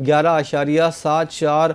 11.74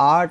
8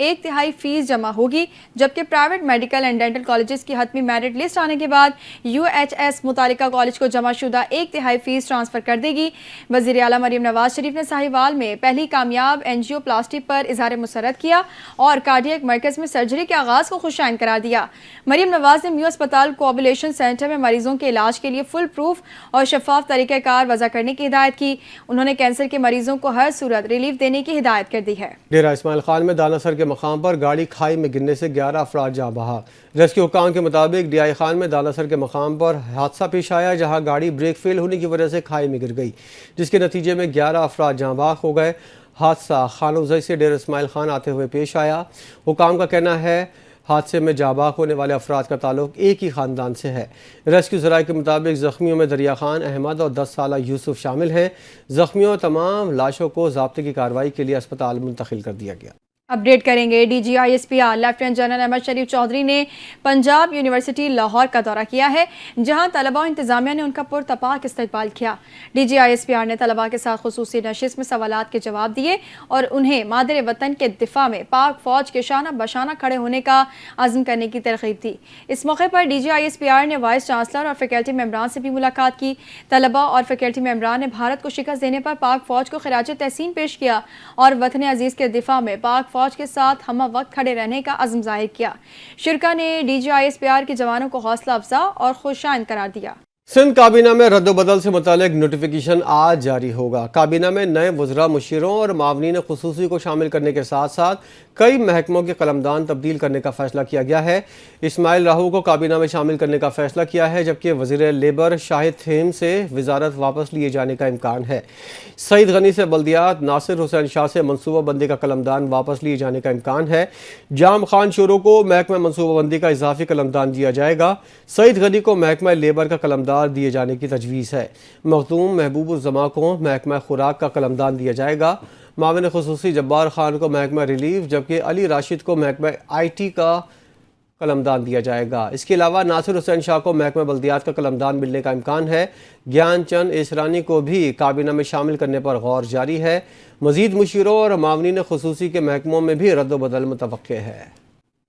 1/3 face جمع ہوگی، جبکہ private medical and dental colleges کی حتمی میرٹ لسٹ آنے کے بعد UHS متعلقہ کالج کو جمع شدہ 1/3 فیس ٹرانسفر کر دے گی۔ وزیر اعلیٰ مریم نواز شریف نے ساہیوال میں پہلی کامیاب اینجیوپلاسٹی پر اظہار مسرت کیا اور کارڈیاک مرکز میں سرجری کے آغاز کو خوشائن قرار دیا۔ مریم نواز نے میو اسپتال کوآبولیشن سینٹر میں مریضوں کے علاج کے لیے فل پروف اور شفاف طریقہ کار وضع کرنے کی ہدایت کی۔ انہوں نے کینسر کے مریضوں کو ہر صورت ریلیف دینے کی ہدایت کر دی ہے۔ ڈیرہ اسماعیل خان میں دانا سر کے مقام پر گاڑی کھائی میں گرنے سے 11 افراد جاں بحق۔ ریسکیو حکام کے مطابق ڈی آئی خان میں دانا سر کے مقام پر حادثہ پیش آیا، جہاں گاڑی بریک فیل ہونے کی وجہ سے کھائی میں گر گئی، جس کے نتیجے میں 11 افراد جاں بحق ہو گئے۔ حادثہ خانوزئی سے ڈیرہ اسماعیل خان آتے ہوئے پیش آیا۔ حکام کا کہنا ہے حادثے میں جاں بحق ہونے والے افراد کا تعلق ایک ہی خاندان سے ہے۔ ریسکیو ذرائع کے مطابق زخمیوں میں دریا خان احمد اور 10 سالہ یوسف شامل ہیں۔ زخمیوں تمام لاشوں کو ضابطے کی کارروائی کے لیے اسپتال منتقل کر دیا گیا۔ اپڈیٹ کریں گے DGISPR لیفٹیننٹ جنرل احمد شریف چودھری نے پنجاب یونیورسٹی لاہور کا دورہ کیا ہے، جہاں طلباء و انتظامیہ نے ان کا پرتپاک استقبال کیا۔ DGISPR نے طلباء کے ساتھ خصوصی نشست میں سوالات کے جواب دیے اور انہیں مادر وطن کے دفاع میں پاک فوج کے شانہ بشانہ کھڑے ہونے کا عزم کرنے کی ترغیب دی۔ اس موقع پر DGISPR نے وائس چانسلر اور فیکلٹی ممبران سے بھی ملاقات کی۔ طلباء اور فیکلٹی ممبران نے بھارت کو شکست دینے پر پاک فوج کو خراج تحسین پیش کیا اور وطن عزیز کے دفاع میں پاک فوج کے ساتھ ہمہ وقت کھڑے رہنے کا عزم ظاہر کیا۔ شرکا نے DGISPR کے جوانوں کو حوصلہ افزا اور خوشائند قرار دیا۔ سندھ کابینہ میں رد و بدل سے متعلق نوٹیفیکیشن آج جاری ہوگا۔ کابینہ میں نئے وزراء، مشیروں اور معاونین خصوصی کو شامل کرنے کے ساتھ ساتھ کئی محکموں کے قلمدان تبدیل کرنے کا فیصلہ کیا گیا ہے۔ اسماعیل راہو کو کابینہ میں شامل کرنے کا فیصلہ کیا ہے، جبکہ وزیر لیبر شاہد تھیم سے وزارت واپس لیے جانے کا امکان ہے۔ سعید غنی سے بلدیات، ناصر حسین شاہ سے منصوبہ بندی کا قلمدان واپس لیے جانے کا امکان ہے۔ جام خان شورو کو محکمہ منصوبہ بندی کا اضافی قلمدان دیا جائے گا۔ سعید غنی کو محکمہ لیبر کا قلمدان دیے جانے کی تجویز ہے۔ مخدوم محبوب الزما کو محکمہ خوراک کا قلمدان دیا جائے گا۔ معاون خصوصی جبار خان کو محکمہ ریلیف، جبکہ علی راشد کو محکمہ IT کا قلمدان دیا جائے گا۔ اس کے علاوہ ناصر حسین شاہ کو محکمہ بلدیات کا قلمدان ملنے کا امکان ہے۔ گیان چند ایسرانی کو بھی کابینہ میں شامل کرنے پر غور جاری ہے۔ مزید مشیروں اور معاونین خصوصی کے محکموں میں بھی رد و بدل متوقع ہے۔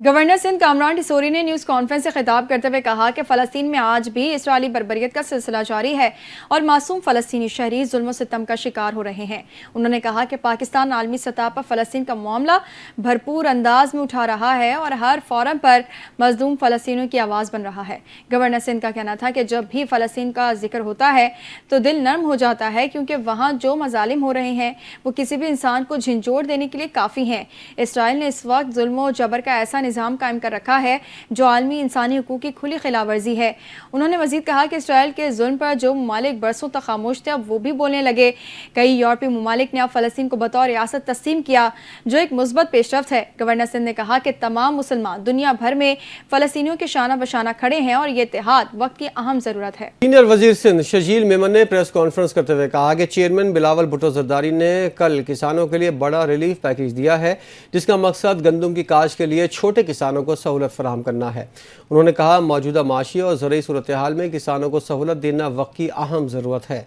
گورنر سندھ کامران ٹیسوری نے نیوز کانفرنس سے خطاب کرتے ہوئے کہا کہ فلسطین میں آج بھی اسرائیلی بربریت کا سلسلہ جاری ہے اور معصوم فلسطینی شہری ظلم و ستم کا شکار ہو رہے ہیں۔ انہوں نے کہا کہ پاکستان عالمی سطح پر فلسطین کا معاملہ بھرپور انداز میں اٹھا رہا ہے اور ہر فورم پر مظلوم فلسطینیوں کی آواز بن رہا ہے۔ گورنر سندھ کا کہنا تھا کہ جب بھی فلسطین کا ذکر ہوتا ہے تو دل نرم ہو جاتا ہے، کیونکہ وہاں جو مظالم ہو رہے ہیں وہ کسی بھی انسان کو جھنجھوڑ دینے کے لیے کافی ہیں۔ اسرائیل نے اس وقت ظلم و جبر کا ایسا نظام قائم کر رکھا ہے جو عالمی انسانی حقوق کی کھلی خلاف ورزی ہے۔ انہوں نے مزید کہا کہ اسرائیل کے ظلم پر جو ممالک برسوں تک خاموش تھے اب وہ بھی بولنے لگے۔ کئی یورپی ممالک نے اب فلسطین کو بطور ریاست تسلیم کیا، جو ایک مثبت پیش رفت ہے۔ گورنر سندھ نے کہا کہ تمام مسلمان دنیا بھر میں فلسطینیوں کے شانہ بشانہ کھڑے ہیں اور یہ اتحاد وقت کی اہم ضرورت ہے۔ سینئر وزیر سندھ شجیل میمن نے پریس کانفرنس کرتے ہوئے کہا کہ چیئرمین بلاول بھٹو زرداری نے کل کسانوں کے لیے بڑا ریلیف پیکیج دیا ہے، جس کا مقصد گندم کی کاشت کے لیے چھوٹے کسانوں کو سہولت فراہم کرنا ہے۔ انہوں نے کہا موجودہ معاشی اور زرعی صورتحال میں کسانوں کو سہولت دینا وقت کی اہم ضرورت ہے۔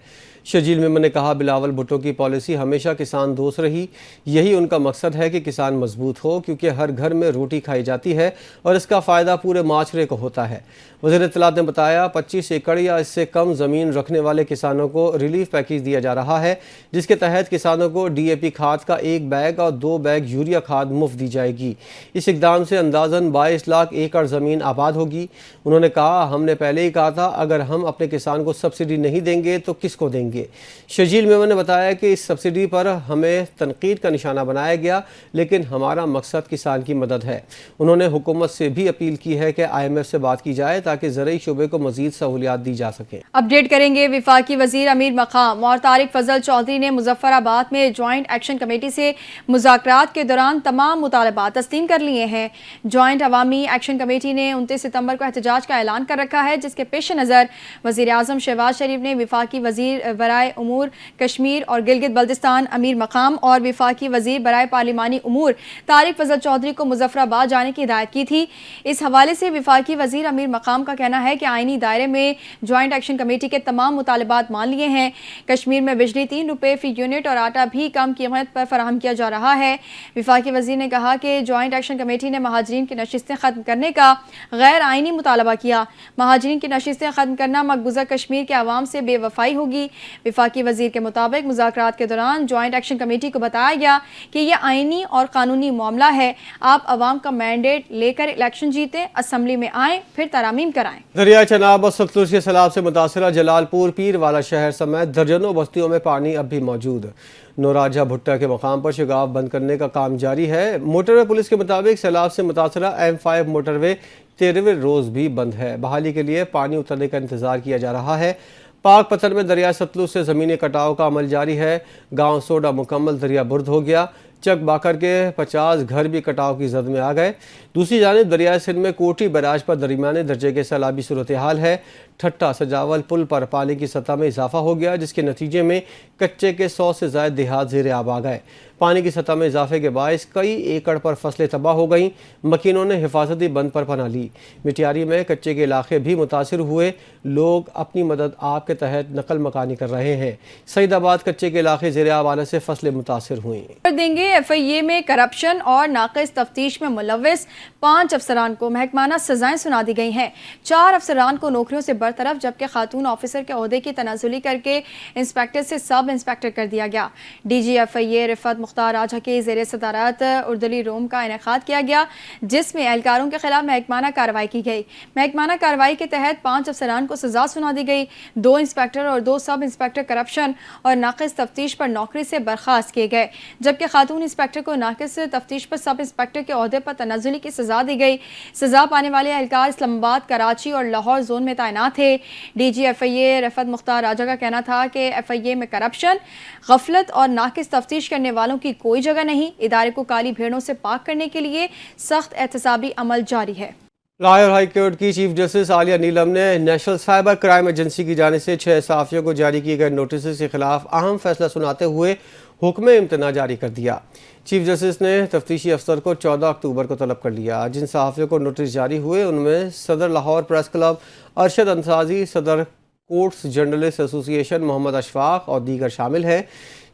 شجیل میمن نے کہا بلاول بھٹو کی پالیسی ہمیشہ کسان دوست رہی، یہی ان کا مقصد ہے کہ کسان مضبوط ہو، کیونکہ ہر گھر میں روٹی کھائی جاتی ہے اور اس کا فائدہ پورے معاشرے کو ہوتا ہے۔ وزیر اطلاعات نے بتایا 25 ایکڑ یا اس سے کم زمین رکھنے والے کسانوں کو ریلیف پیکیج دیا جا رہا ہے، جس کے تحت کسانوں کو DAP کھاد کا 1 بیگ اور 2 بیگ یوریا کھاد مفت دی جائے گی۔ اس اقدام سے اندازاً 22 لاکھ ایکڑ زمین آباد ہوگی۔ انہوں نے کہا ہم نے پہلے ہی کہا تھا اگر ہم اپنے کسان کو سبسڈی نہیں دیں گے تو کس کو دیں گے۔ شجیل میمن نے بتایا کہ اس سبسڈی پر ہمیں تنقید کا نشانہ بنایا گیا، لیکن ہمارا مقصد کسان کی مدد ہے۔ انہوں نے حکومت سے بھی اپیل کی ہے کہ IMF سے بات کی جائے تاکہ زرعی شعبے کو مزید سہولیات دی جا سکیں۔ اپڈیٹ کریں گے وفاقی وزیر امیر مقام اور طارق فضل چودھری نے مظفر آباد میں جوائنٹ ایکشن کمیٹی سے مذاکرات کے دوران تمام مطالبات تسلیم کر لیے ہیں۔ جوائنٹ عوامی ایکشن کمیٹی نے 29 ستمبر کو احتجاج کا اعلان کر رکھا ہے، جس کے پیش نظر وزیر اعظم شہباز شریف نے وفاقی وزیر برائے امور کشمیر اور گلگت بلتستان امیر مقام اور وفاقی وزیر برائے پارلیمانی امور طارق فضل چودھری کو مظفر آباد جانے کی ہدایت کی تھی۔ اس حوالے سے وفاقی وزیر امیر مقام کا کہنا ہے کہ آئینی دائرے میں جوائنٹ ایکشن کمیٹی کے تمام مطالبات مان لیے ہیں۔ کشمیر میں بجلی 3 روپے فی یونٹ اور آٹا بھی کم قیمت پر فراہم کیا جا رہا ہے۔ وفاقی وزیر نے کہا کہ جوائنٹ ایکشن کمیٹی نے مہاجرین کی نشستیں ختم کرنے کا غیر آئینی مطالبہ کیا۔ مہاجرین کی نشستیں ختم کرنا مقبوضہ کشمیر کے عوام سے بے وفائی ہوگی۔ وفاقی وزیر کے مطابق مذاکرات کے دوران جوائنٹ ایکشن کمیٹی کو بتایا گیا کہ یہ آئینی اور قانونی معاملہ ہے، آپ عوام کا مینڈیٹ لے کر الیکشن جیتے، اسمبلی میں آئیں، پھر ترامیم کرائیں۔ دریائے چناب اور ستلج کے سیلاب سے متاثرہ جلال پور پیر والا شہر سمیت درجنوں بستیوں میں پانی اب بھی موجود۔ نوراجہ بھٹہ کے مقام پر شگاف بند کرنے کا کام جاری ہے۔ موٹر وے پولیس کے مطابق سیلاب سے متاثرہ M5 موٹر وے 13ویں روز بھی بند ہے۔ بحالی کے لیے پانی اترنے کا انتظار کیا جا رہا ہے۔ پاک پتھر میں دریائے ستلج سے زمینی کٹاؤ کا عمل جاری ہے۔ گاؤں سوڈا مکمل دریا برد ہو گیا۔ چک باکر کے 50 گھر بھی کٹاؤ کی زد میں آ گئے۔ دوسری جانب دریائے سندھ میں کوٹھی بیراج پر درمیانے درجے کے سیلابی صورتحال ہے۔ ٹھٹا سجاول پل پر پانی کی سطح میں اضافہ ہو گیا، جس کے نتیجے میں کچے کے 100 سے زائد دیہات زیر آب آ گئے۔ پانی کی سطح میں اضافے کے باعث کئی ایکڑ پر فصلیں تباہ ہو گئیں۔ مکینوں نے حفاظتی بند پر پناہ لی۔ مٹیاری میں کچے کے علاقے بھی متاثر ہوئے۔ لوگ اپنی مدد آپ کے تحت نقل مکانی کر رہے ہیں۔ سعید آباد کچے کے علاقے زیر آب آنے سے فصلیں متاثر ہوئیں۔ دیں گے FIA میں کرپشن اور ناقص تفتیش میں ملوث 5 افسران کو محکمانہ سزائیں سنا دی گئی ہیں۔ 4 افسران کو نوکریوں سے برطرف جبکہ خاتون آفیسر کے عہدے کی تنازلی کر کے انسپیکٹر سے سب انسپیکٹر کر دیا گیا۔ DG FIA رفعت مختار راجہ کے زیر صدارت اردلی روم کا انعقاد کیا گیا، جس میں اہلکاروں کے خلاف محکمانہ کارروائی کی گئی۔ محکمانہ کارروائی کے تحت 5 افسران کو سزا سنا دی گئی۔ 2 انسپیکٹر اور 2 سب انسپیکٹر کرپشن اور ناقص تفتیش پر نوکری سے برخاست کیے گئے، جبکہ خاتون انسپیکٹر کو ناقص تفتیش پر سب انسپیکٹر کے عہدے پر تنزلی کی سزا دی گئی۔ سزا پانے والے اہلکار اسلام آباد، کراچی اور لاہور زون میں تعینات تھے۔ DG FIA رفعت مختار راجہ کا کہنا تھا کہ FIA میں کرپشن، غفلت اور ناقص تفتیش کرنے والوں کی کوئی جگہ نہیں۔ ادارے کو کالی بھیڑوں سے پاک کرنے کے لیے سخت احتسابی عمل جاری ہے۔ لاہور ہائی کورٹ کی چیف جسٹس عالیہ نیلم نے نیشنل سائبر کرائم ایجنسی کی جانب سے 6 صحافیوں کو جاری کیے گئے نوٹسز کے خلاف اہم فیصلہ سناتے ہوئے حکم امتناع جاری کر دیا۔ چیف جسٹس نے تفتیشی افسر کو 14 اکتوبر کو طلب کر لیا۔ جن صحافیوں کو نوٹس جاری ہوئے ان میں صدر لاہور پریس کلب ارشد انصاری، صدر کورٹس جرنلسٹ ایسوسی ایشن محمد اشفاق اور دیگر شامل ہیں۔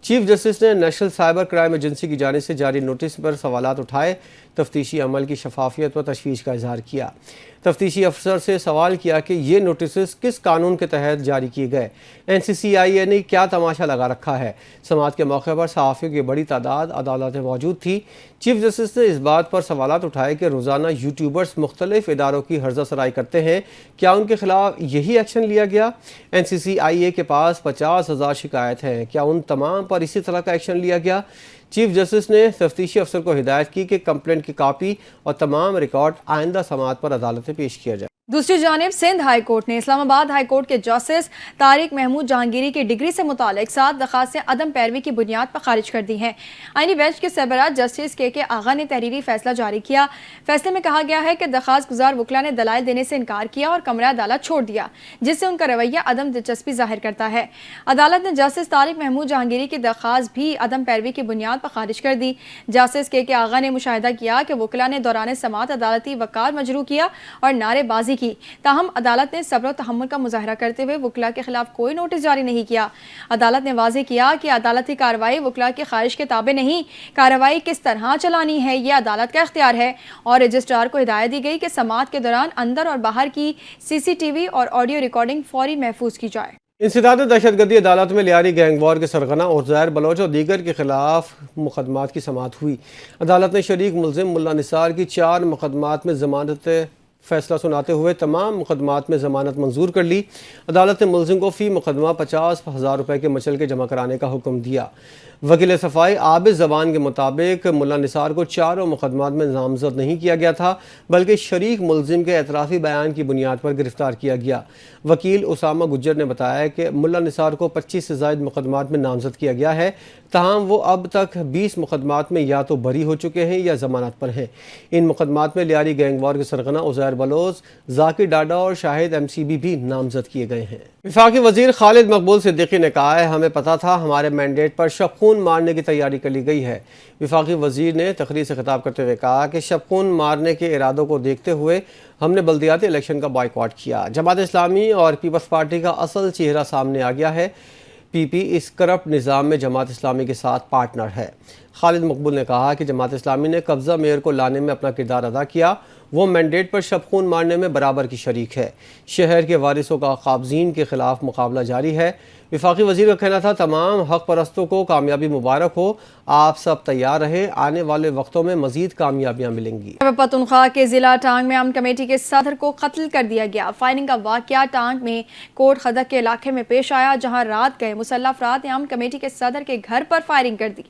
چیف جسٹس نے نیشنل سائبر کرائم ایجنسی کی جانب سے جاری نوٹس پر سوالات اٹھائے، تفتیشی عمل کی شفافیت پر تشویش کا اظہار کیا۔ تفتیشی افسر سے سوال کیا کہ یہ نوٹسز کس قانون کے تحت جاری کیے گئے، NCCIA نے کیا تماشا لگا رکھا ہے۔ سماعت کے موقع پر صحافیوں کی بڑی تعداد عدالت میں موجود تھی۔ چیف جسٹس نے اس بات پر سوالات اٹھائے کہ روزانہ یوٹیوبرز مختلف اداروں کی ہرزہ سرائی کرتے ہیں، کیا ان کے خلاف یہی ایکشن لیا گیا؟ NCCIA کے پاس 50,000 شکایت ہیں، کیا ان تمام پر اسی طرح کا ایکشن لیا گیا؟ چیف جسٹس نے تفتیشی افسر کو ہدایت کی کہ کمپلینٹ کی کاپی اور تمام ریکارڈ آئندہ سماعت پر عدالت میں پیش کیا جائے۔ دوسری جانب سندھ ہائی کورٹ نے اسلام آباد ہائی کورٹ کے جسٹس طارق محمود جہانگیری کی ڈگری سے متعلق 7 درخواستیں عدم پیروی کی بنیاد پر خارج کر دی ہیں۔ آئینی بینچ کے سربراہ جسٹس کے آغا نے تحریری فیصلہ جاری کیا۔ فیصلے میں کہا گیا ہے کہ درخواست گزار وکلا نے دلائل دینے سے انکار کیا اور کمرہ عدالت چھوڑ دیا، جس سے ان کا رویہ عدم دلچسپی ظاہر کرتا ہے۔ عدالت نے جسٹس طارق محمود جہانگیری کی درخواست بھی عدم پیروی کی بنیاد پر خارج کر دی۔ جسٹس کے آغا نے مشاہدہ کیا کہ وکلا نے دوران سماعت عدالتی وقار مجروح کیا اور نعرے بازی کی، تاہم عدالت نے صبر و تحمل کا مظاہرہ کرتے ہوئے وکلا کے خلاف کوئی نوٹس جاری نہیں کیا۔ عدالت نے واضح کیا کہ عدالتی کارروائی وکلا کے خارج کے تابع نہیں، کارروائی کس طرح چلانی ہے یہ عدالت کا اختیار ہے، اور رجسٹرار کو ہدایت دی گئی کہ سماعت کے دوران اندر اور باہر کی CCTV اور آڈیو ریکارڈنگ فوری محفوظ کی جائے۔ انسداد دہشت گردی عدالت میں لیاری گینگ وار کے سرغنہ اور زہر بلوچ اور دیگر کے خلاف مقدمات کی سماعت ہوئی۔ عدالت نے شریک ملزم ملا نثار کی 4 مقدمات میں ضمانت فیصلہ سناتے ہوئے تمام مقدمات میں ضمانت منظور کر لی۔ عدالت نے ملزم کو فی مقدمہ 50,000 روپے کے مچل کے جمع کرانے کا حکم دیا۔ وکیل صفائی عابد زبان کے مطابق ملا نثار کو چاروں مقدمات میں نامزد نہیں کیا گیا تھا بلکہ شریک ملزم کے اعترافی بیان کی بنیاد پر گرفتار کیا گیا۔ وکیل اسامہ گجر نے بتایا کہ ملا نثار کو 25 سے زائد مقدمات میں نامزد کیا گیا ہے، تاہم وہ اب تک 20 مقدمات میں یا تو بری ہو چکے ہیں یا ضمانت پر ہیں۔ ان مقدمات میں لیاری گینگ وار کے سرغنہ عزیر بلوچ، ذاکر ڈاڈا اور شاہد MCB بھی نامزد کیے گئے ہیں۔ وفاقی وزیر خالد مقبول صدیقی نے کہا ہے ہمیں پتہ تھا ہمارے مینڈیٹ پر شب خون مارنے کی تیاری کر لی گئی ہے۔ وفاقی وزیر نے تقریر سے خطاب کرتے ہوئے کہا کہ شب خون مارنے کے ارادوں کو دیکھتے ہوئے ہم نے بلدیاتی الیکشن کا بائیکاٹ کیا۔ جماعت اسلامی اور پیپلز پارٹی کا اصل چہرہ سامنے آ گیا ہے۔ PP اس کرپٹ نظام میں جماعت اسلامی کے ساتھ پارٹنر ہے۔ خالد مقبول نے کہا کہ جماعت اسلامی نے قبضہ میئر کو لانے میں اپنا کردار ادا کیا، وہ مینڈیٹ پر شب خون مارنے میں برابر کی شریک ہے۔ شہر کے وارثوں کا قابضین کے خلاف مقابلہ جاری ہے۔ وفاقی وزیر کا کہنا تھا تمام حق پرستوں کو کامیابی مبارک ہو، آپ سب تیار رہیں، آنے والے وقتوں میں مزید کامیابیاں ملیں گی۔ پختونخوا کے ضلع ٹانگ میں امن کمیٹی کے صدر کو قتل کر دیا گیا۔ فائرنگ کا واقعہ ٹانگ میں کوٹ خدک کے علاقے میں پیش آیا، جہاں رات گئے مسلح افراد نے امن کمیٹی کے صدر کے گھر پر فائرنگ کر دی۔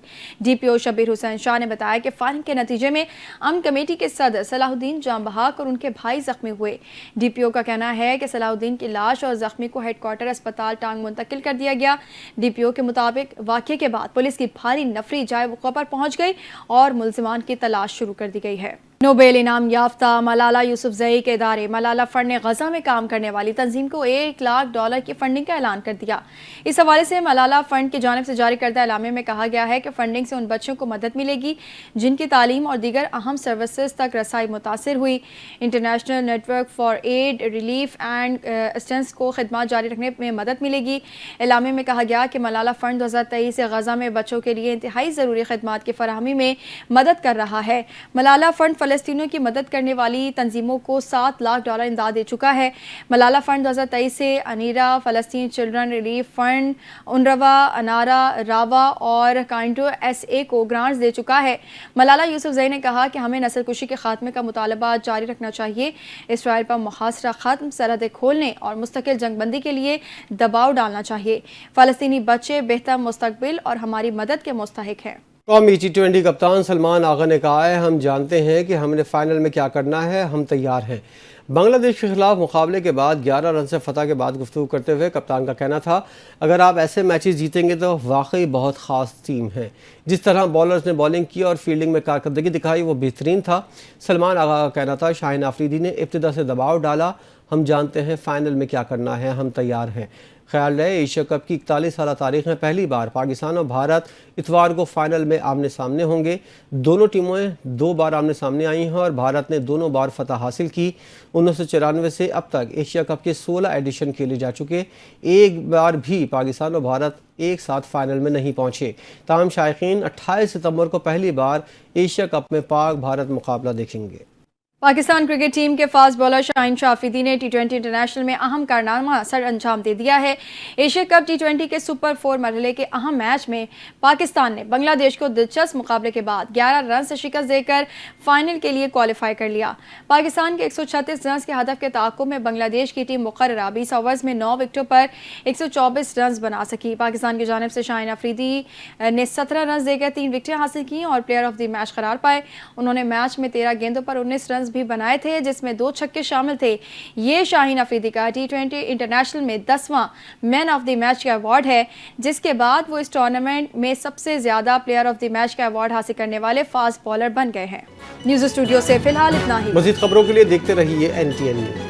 DPO شبیر حسین شاہ نے بتایا کہ فائرنگ کے نتیجے میں امن کمیٹی کے صدر صلاح الدین جان بحق اور ان کے بھائی زخمی ہوئے۔ DPO کا کہنا ہے کہ صلاح الدین کی لاش اور زخمی کو ہیڈ کوارٹر اسپتال ٹانگ منتقل کر دیا گیا۔ DPO کے مطابق واقعے کے بعد پولیس کی بھاری نفری جائے وقوع پر پہنچ گئی اور ملزمان کی تلاش شروع کر دی گئی ہے۔ نوبل انعام یافتہ ملالہ یوسفزئی کے ادارے ملالہ فنڈ نے غزہ میں کام کرنے والی تنظیم کو $1,00,000 کی فنڈنگ کا اعلان کر دیا۔ اس حوالے سے ملالہ فنڈ کی جانب سے جاری کردہ اعلامیہ میں کہا گیا ہے کہ فنڈنگ سے ان بچوں کو مدد ملے گی جن کی تعلیم اور دیگر اہم سروسز تک رسائی متاثر ہوئی۔ International network for aid relief and assistance کو خدمات جاری رکھنے میں مدد ملے گی۔ اعلامیہ میں کہا گیا کہ ملالہ فنڈ 2023 سے غزہ میں بچوں کے لیے انتہائی ضروری خدمات کی فراہمی میں مدد کر رہا ہے۔ ملالہ فنڈ فلسطینیوں کی مدد کرنے والی تنظیموں کو $7,00,000 امداد دے چکا ہے۔ ملالہ فنڈ 2023 سے انیرا، فلسطین چلڈرن ریلیف فنڈ، انروا، انارا، راوا اور کائنڈو SA کو گرانٹس دے چکا ہے۔ ملالہ یوسفزئی نے کہا کہ ہمیں نسل کشی کے خاتمے کا مطالبہ جاری رکھنا چاہیے، اسرائیل پر محاصرہ ختم، سرحدیں کھولنے اور مستقل جنگ بندی کے لیے دباؤ ڈالنا چاہیے۔ فلسطینی بچے بہتر مستقبل اور ہماری مدد کے مستحق ہیں۔ قومی T20 کپتان سلمان آغا نے کہا ہے ہم جانتے ہیں کہ ہم نے فائنل میں کیا کرنا ہے، ہم تیار ہیں۔ بنگلہ دیش کے خلاف مقابلے کے بعد 11 رن سے فتح کے بعد گفتگو کرتے ہوئے کپتان کا کہنا تھا اگر آپ ایسے میچز جیتیں گے تو واقعی بہت خاص ٹیم ہے۔ جس طرح بولرز نے بولنگ کی اور فیلڈنگ میں کارکردگی دکھائی وہ بہترین تھا۔ سلمان آغا کا کہنا تھا شاہین آفریدی نے ابتدا سے دباؤ ڈالا، ہم جانتے ہیں فائنل میں کیا کرنا ہے، ہم تیار ہیں۔ خیال رہے ایشیا کپ کی 41 سالہ تاریخ میں پہلی بار پاکستان اور بھارت اتوار کو فائنل میں آمنے سامنے ہوں گے۔ دونوں ٹیمیں 2 بار آمنے سامنے آئی ہیں اور بھارت نے دونوں بار فتح حاصل کی۔ 1994 سے اب تک ایشیا کپ کے 16 ایڈیشن کھیلے جا چکے، ایک بار بھی پاکستان اور بھارت ایک ساتھ فائنل میں نہیں پہنچے۔ تاہم شائقین 28 ستمبر کو پہلی بار ایشیا کپ میں پاک بھارت مقابلہ دیکھیں گے۔ پاکستان کرکٹ ٹیم کے فاسٹ بالر شاہین شاہ آفریدی نے T20 انٹرنیشنل میں اہم کارنامہ سر انجام دے دیا ہے۔ ایشیا کپ T20 کے سپر 4 مرحلے کے اہم میچ میں پاکستان نے بنگلہ دیش کو دلچسپ مقابلے کے بعد 11 رن سے شکست دے کر فائنل کے لیے کوالیفائی کر لیا۔ پاکستان کے 136 رنز کے ہدف کے تعاقب میں بنگلہ دیش کی ٹیم مقررہ 20 اوورز میں 9 وکٹوں پر 124 رنز بنا سکی۔ پاکستان کی جانب سے شاہین آفریدی نے 17 رنز دے کر 3 وکٹیں حاصل کی اور پلیئر آف دی میچ قرار پائے۔ انہوں نے میچ میں 13 گیندوں پر 19 رنز بھی بنائے تھے جس میں 2 چھکے شامل تھے۔ یہ شاہین آفریدی کا T20 انٹرنیشنل میں 10واں مین آف دی میچ کا ایوارڈ ہے، جس کے بعد وہ اس ٹورنامنٹ میں سب سے زیادہ پلیئر آف دی میچ کا ایوارڈ حاصل کرنے والے فاسٹ بالر بن گئے ہیں۔ نیوز اسٹوڈیو سے فی الحال اتنا ہی۔ مزید خبروں کے لیے دیکھتے رہیے NTN نیوز۔